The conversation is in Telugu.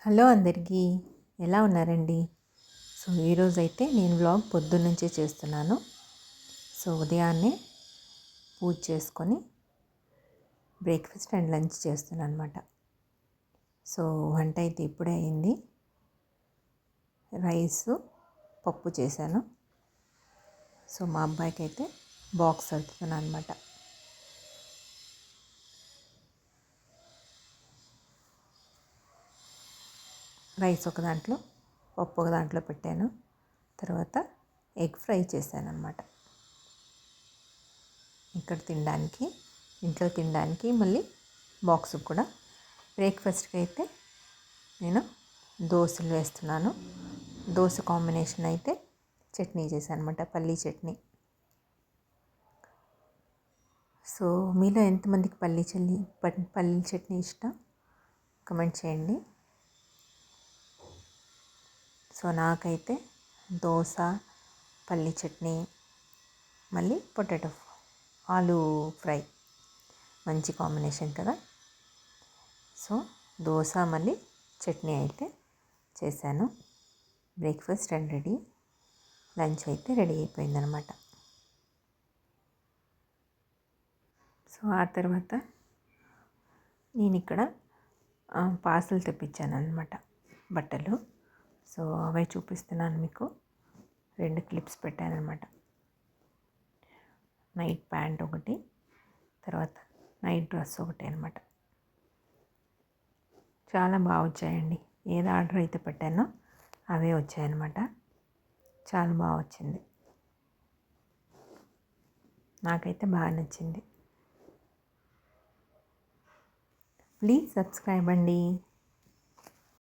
హలో అందరికీ, ఎలా ఉన్నారండి? సో ఈరోజైతే నేను వ్లాగ్ పొద్దున్నుంచే చేస్తున్నాను. సో ఉదయాన్నే పూజ చేసుకొని బ్రేక్ఫాస్ట్ అండ్ లంచ్ చేస్తున్నాను అనమాట. సో వంట అయితే ఇప్పుడే అయింది. రైసు, పప్పు చేశాను. సో మా అబ్బాయికి అయితే బాక్స్ సర్దుతున్నాను అనమాట. రైస్ ఒక దాంట్లో, పప్పు ఒక దాంట్లో పెట్టాను. తర్వాత ఎగ్ ఫ్రై చేశాను అనమాట. ఇక్కడ తినడానికి, ఇంట్లో తినడానికి, మళ్ళీ బాక్స్ కూడా. బ్రేక్ఫాస్ట్కి అయితే నేను దోశలు వేస్తున్నాను. దోశ కాంబినేషన్ అయితే చట్నీ చేశాను అనమాట, పల్లీ చట్నీ. సో మీలో ఎంతమందికి పల్లీ చట్నీ ఇష్టం కమెంట్ చేయండి. సో నాకైతే దోశ, పల్లీ చట్నీ, మళ్ళీ పొటాటో ఆలూ ఫ్రై మంచి కాంబినేషన్ కదా. సో దోశ మళ్ళీ చట్నీ అయితే చేశాను. బ్రేక్ఫాస్ట్ అండ్ రెడీ, లంచ్ అయితే రెడీ అయిపోయిందనమాట. సో ఆ తర్వాత నేను ఇక్కడ పార్సల్ తెప్పించాను అనమాట, బట్టలు. సో అవే చూపిస్తున్నాను మీకు. 2 క్లిప్స్ పెట్టాను అనమాట. నైట్ ప్యాంట్ ఒకటి, తర్వాత నైట్ డ్రెస్ ఒకటి అనమాట. చాలా బాగా వచ్చాయండి. ఏది ఆర్డర్ అయితే పెట్టానో అవే వచ్చాయన్నమాట. చాలా బాగా వచ్చింది, నాకైతే బాగా నచ్చింది. ప్లీజ్ సబ్స్క్రైబ్ అండి.